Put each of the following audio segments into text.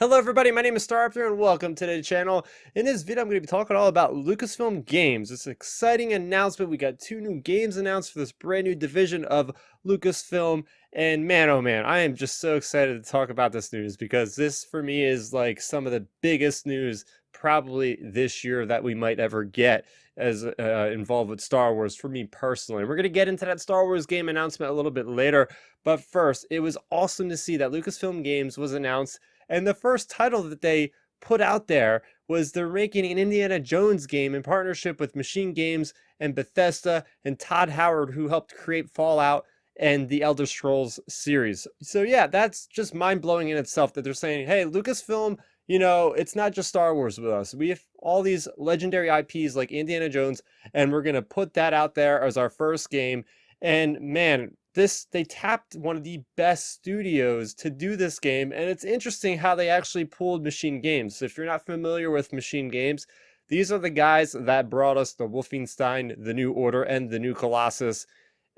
Hello everybody, my name is Starrapter and welcome to the channel. In this video I'm going to be talking all about Lucasfilm Games. It's an exciting announcement. We got two new games announced for this brand new division of Lucasfilm, and man oh man, I am just so excited to talk about this news because this for me is like some of the biggest news probably this year that we might ever get as involved with Star Wars for me personally. We're going to get into that Star Wars game announcement a little bit later, but first, it was awesome to see that Lucasfilm Games was announced, and the first title that they put out there was they're making an Indiana Jones game in partnership with Machine Games and Bethesda and Todd Howard, who helped create Fallout and the Elder Scrolls series. So yeah, that's just mind-blowing in itself that they're saying, hey, Lucasfilm, it's not just Star Wars with us. We have all these legendary IPs like Indiana Jones, and we're going to put that out there as our first game. And man, they tapped one of the best studios to do this game, and it's interesting how they actually pulled Machine Games. If you're not familiar with Machine Games, these are the guys that brought us the Wolfenstein, the New Order, and the New Colossus,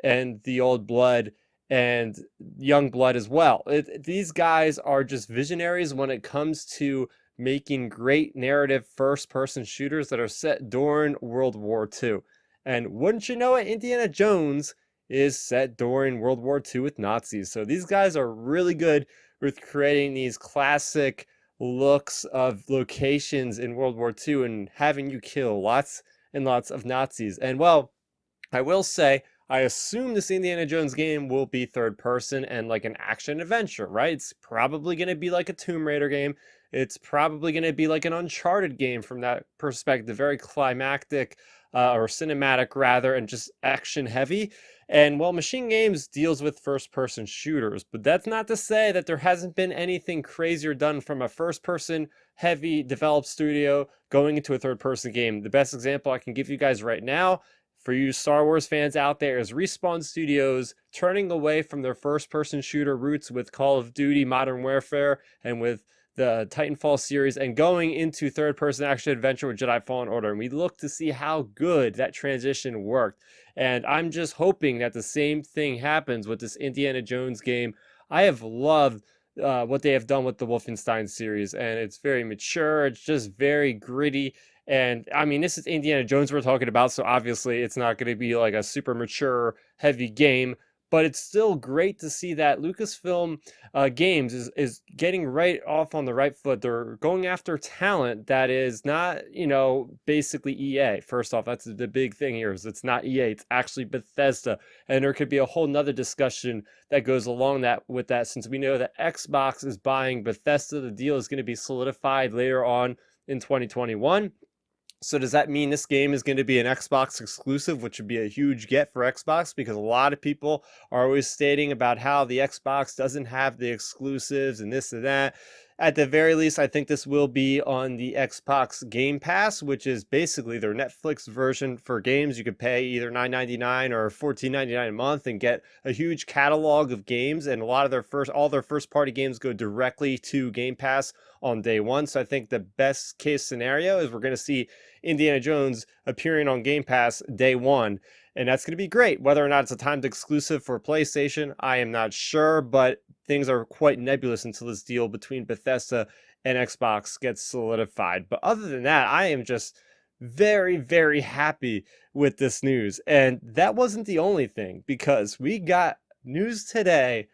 and the Old Blood, and Young Blood as well. These guys are just visionaries when it comes to making great narrative first-person shooters that are set during World War II. And wouldn't you know it, Indiana Jones is set during World War II with Nazis. So these guys are really good with creating these classic looks of locations in World War II and having you kill lots and lots of Nazis. And well, I will say, I assume this Indiana Jones game will be third person and like an action adventure, right? It's probably going to be like a Tomb Raider game. It's probably going to be like an Uncharted game from that perspective, very climactic or cinematic rather, and just action heavy. And well, Machine Games deals with first person shooters, but that's not to say that there hasn't been anything crazier done from a first person heavy developed studio going into a third person game. The best example I can give you guys right now for you Star Wars fans out there is Respawn Studios turning away from their first-person shooter roots with Call of Duty Modern Warfare and with the Titanfall series and going into third-person action adventure with Jedi Fallen Order. And we look to see how good that transition worked. And I'm just hoping that the same thing happens with this Indiana Jones game. I have loved what they have done with the Wolfenstein series, and it's very mature. It's just very gritty. And I mean, this is Indiana Jones we're talking about, so obviously it's not going to be like a super mature, heavy game. But it's still great to see that Lucasfilm Games is getting right off on the right foot. They're going after talent that is not, basically EA. First off, that's the big thing here is it's not EA, it's actually Bethesda. And there could be a whole nother discussion that goes along that with that, since we know that Xbox is buying Bethesda. The deal is going to be solidified later on in 2021. So does that mean this game is going to be an Xbox exclusive, which would be a huge get for Xbox? Because a lot of people are always stating about how the Xbox doesn't have the exclusives and this and that. At the very least, I think this will be on the Xbox Game Pass, which is basically their Netflix version for games. You could pay either $9.99 or $14.99 a month and get a huge catalog of games. And a lot of all their first party games go directly to Game Pass on day one. So I think the best case scenario is we're going to see Indiana Jones appearing on Game Pass day one. And that's going to be great. Whether or not it's a timed exclusive for PlayStation, I am not sure, but things are quite nebulous until this deal between Bethesda and Xbox gets solidified. But other than that, I am just very, very happy with this news. And that wasn't the only thing, because we got news today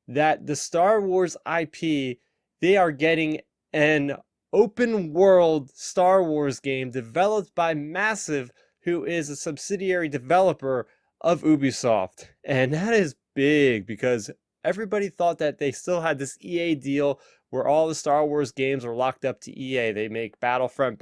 that the Star Wars IP, they are getting an open world Star Wars game developed by Massive, who is a subsidiary developer of Ubisoft. And that is big because everybody thought that they still had this EA deal where all the Star Wars games were locked up to EA. They make Battlefront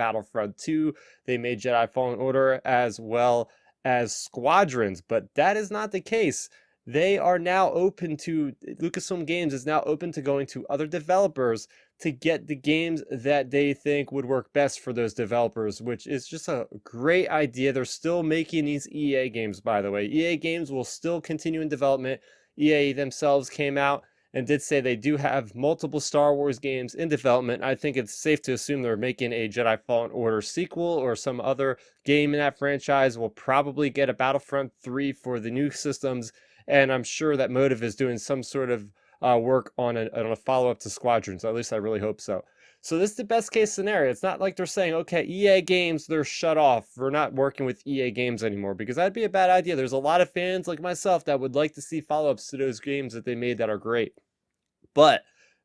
2, they made Jedi Fallen Order as well as Squadrons, but that is not the case. Lucasfilm Games is now open to going to other developers to get the games that they think would work best for those developers, which is just a great idea. They're still making these EA games, by the way. EA games will still continue in development. EA themselves came out and did say they do have multiple Star Wars games in development. I think it's safe to assume they're making a Jedi Fallen Order sequel or some other game in that franchise. We'll probably get a Battlefront 3 for the new systems, and I'm sure that Motive is doing some sort of work on a follow-up to Squadrons. At least I really hope so. So this is the best case scenario. It's not like they're saying, okay, EA Games, they're shut off. We're not working with EA Games anymore, because that'd be a bad idea. There's a lot of fans like myself that would like to see follow-ups to those games that they made that are great. But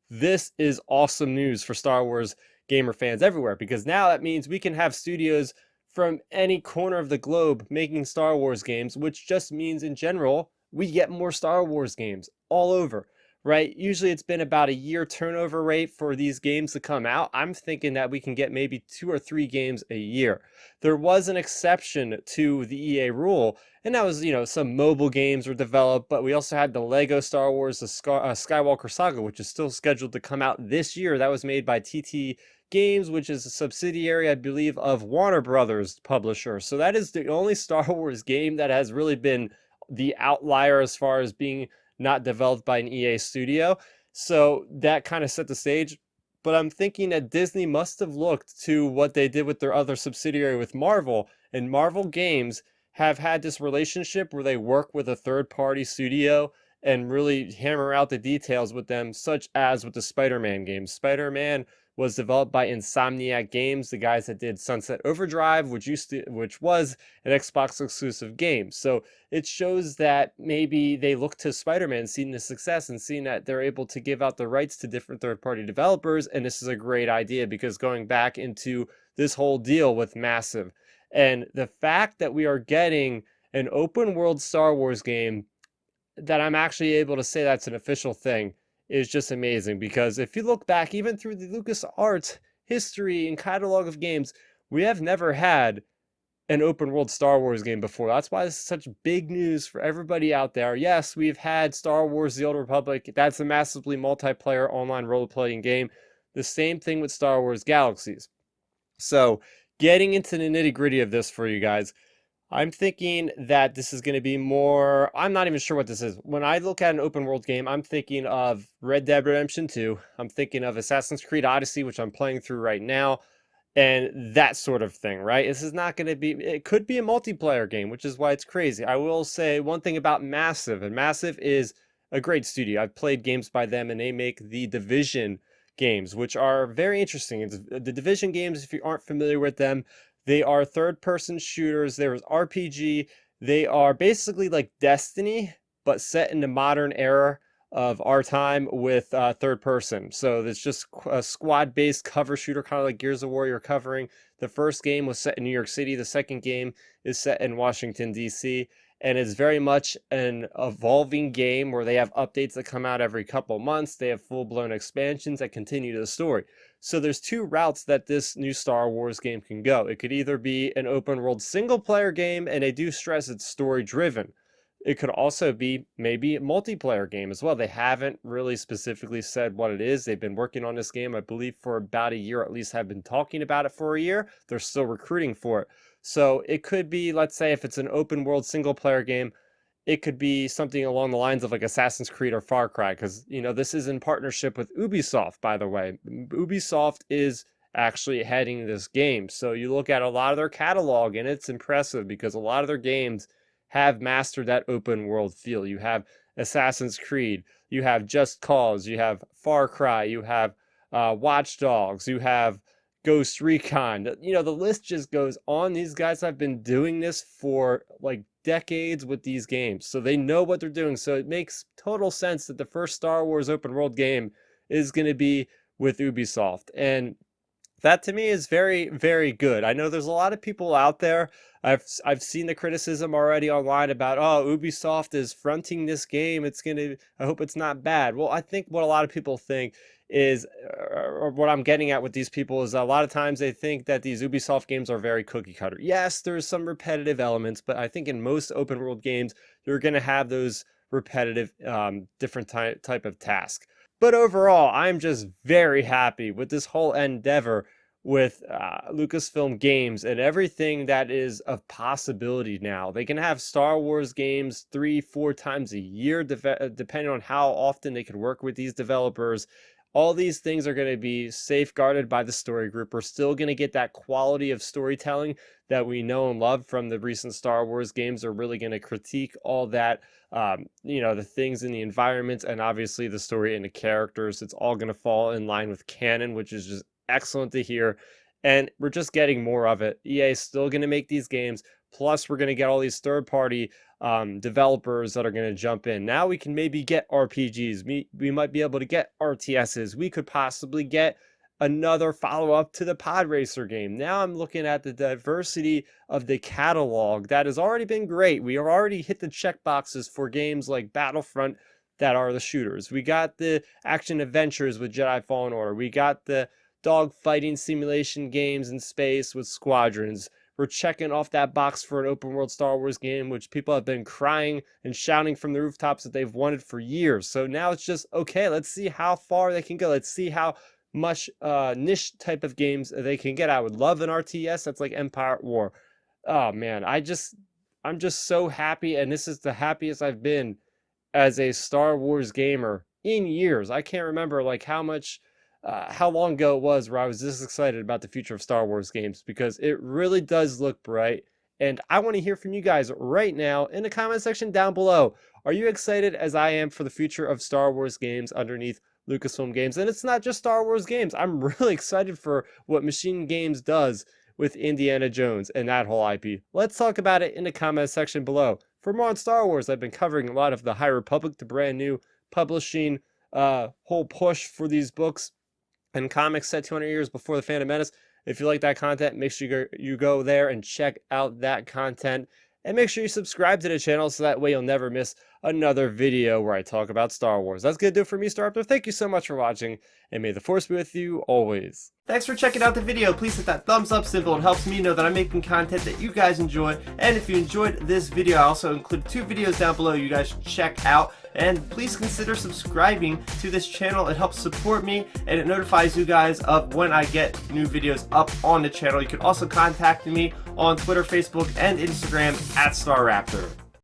this is awesome news for Star Wars gamer fans everywhere, because now that means we can have studios from any corner of the globe making Star Wars games, which just means in general we get more Star Wars games all over, right? Usually it's been about a year turnover rate for these games to come out. I'm thinking that we can get maybe 2 or 3 games a year. There was an exception to the EA rule, and that was, some mobile games were developed, but we also had the Lego Star Wars, the Skywalker Saga, which is still scheduled to come out this year. That was made by TT Games, which is a subsidiary, I believe, of Warner Brothers publisher. So that is the only Star Wars game that has really been the outlier as far as being not developed by an EA studio. So that kind of set the stage. But I'm thinking that Disney must have looked to what they did with their other subsidiary with Marvel, and Marvel Games have had this relationship where they work with a third party studio and really hammer out the details with them, such as with the Spider-Man games. Spider-Man was developed by Insomniac Games, the guys that did Sunset Overdrive, which was an Xbox exclusive game. So it shows that maybe they look to Spider-Man, seeing the success and seeing that they're able to give out the rights to different third-party developers, and this is a great idea, because going back into this whole deal with Massive, and the fact that we are getting an open world Star Wars game, that I'm actually able to say that's an official thing, is just amazing. Because if you look back, even through the LucasArts history and catalog of games, we have never had an open world Star Wars game before. That's why this is such big news for everybody out there. Yes, we've had Star Wars The Old Republic. That's a massively multiplayer online role-playing game. The same thing with Star Wars Galaxies. So, getting into the nitty-gritty of this for you guys, I'm thinking that this is going to be more. I'm not even sure what this is. When I look at an open world game, I'm thinking of Red Dead Redemption 2. I'm thinking of Assassin's Creed Odyssey, which I'm playing through right now, and that sort of thing, right? This is not going to be. It could be a multiplayer game, which is why it's crazy. I will say one thing about Massive, and Massive is a great studio. I've played games by them, and they make the Division games, which are very interesting. It's, the Division games, if you aren't familiar with them, they are third-person shooters. There's RPG. They are basically like Destiny, but set in the modern era of our time with third person. So it's just a squad-based cover shooter, kind of like Gears of War you're covering. The first game was set in New York City. The second game is set in Washington, D.C., and it's very much an evolving game where they have updates that come out every couple months. They have full-blown expansions that continue the story. So there's 2 routes that this new Star Wars game can go. It could either be an open world single player game, and they do stress it's story driven. It could also be maybe a multiplayer game as well. They haven't really specifically said what it is. They've been working on this game, I believe, for about a year, at least have been talking about it for a year. They're still recruiting for it. So it could be, let's say, if it's an open world single player game, it could be something along the lines of like Assassin's Creed or Far Cry, because this is in partnership with Ubisoft, by the way. Ubisoft is actually heading this game, so you look at a lot of their catalog and it's impressive, because a lot of their games have mastered that open world feel. You have Assassin's Creed, you have Just Cause, you have Far Cry, you have Watch Dogs, you have Ghost Recon. The list just goes on. These guys have been doing this for like decades with these games, so they know what they're doing. So it makes total sense that the first Star Wars open world game is going to be with Ubisoft, and that to me is very, very good. I know there's a lot of people out there. I've seen the criticism already online about, oh, Ubisoft is fronting this game. I hope it's not bad. Well, I think what a lot of people think is, or what I'm getting at with these people, is a lot of times they think that these Ubisoft games are very cookie cutter. Yes, there's some repetitive elements, but I think in most open world games, you're going to have those repetitive, different type of task. But overall, I'm just very happy with this whole endeavor with Lucasfilm Games and everything that is a possibility now. They can have Star Wars games 3-4 times a year, depending on how often they can work with these developers. All these things are going to be safeguarded by the story group. We're still going to get that quality of storytelling that we know and love from the recent Star Wars games. Are really going to critique all that, the things in the environments, and obviously the story and the characters. It's all going to fall in line with canon, which is just excellent to hear. And we're just getting more of it. EA is still going to make these games. Plus, we're going to get all these third-party developers that are going to jump in. Now we can maybe get RPGs. We might be able to get RTSs. We could possibly get another follow-up to the Pod Racer game. Now I'm looking at the diversity of the catalog that has already been great. We already hit the check boxes for games like Battlefront that are the shooters. We got the action adventures with Jedi Fallen Order. We got the dog fighting simulation games in space with Squadrons. We're checking off that box for an open world Star Wars game, which people have been crying and shouting from the rooftops that they've wanted for years. So now it's just, okay, let's see how far they can go. Let's see how much niche type of games they can get. I would love an RTS that's like Empire at War. Oh man, I'm just so happy, and this is the happiest I've been as a Star Wars gamer in years. I can't remember like how long ago it was where I was this excited about the future of Star Wars games, because it really does look bright. And I want to hear from you guys right now in the comment section down below. Are you excited as I am for the future of Star Wars games underneath Lucasfilm Games? And it's not just Star Wars games. I'm really excited for what Machine Games does with Indiana Jones and that whole IP. Let's talk about it in the comment section below. For more on Star Wars, I've been covering a lot of the High Republic, the brand new publishing whole push for these books and comics set 200 years before the Phantom Menace. If you like that content, make sure you go there and check out that content. And make sure you subscribe to the channel so that way you'll never miss another video where I talk about Star Wars. That's going to do it for me, Starrapter. Thank you so much for watching, and may the Force be with you always. Thanks for checking out the video. Please hit that thumbs up symbol. It helps me know that I'm making content that you guys enjoy. And if you enjoyed this video, I also included 2 videos down below you guys should check out. And please consider subscribing to this channel. It helps support me, and it notifies you guys of when I get new videos up on the channel. You can also contact me on Twitter, Facebook, and Instagram at Starrapter.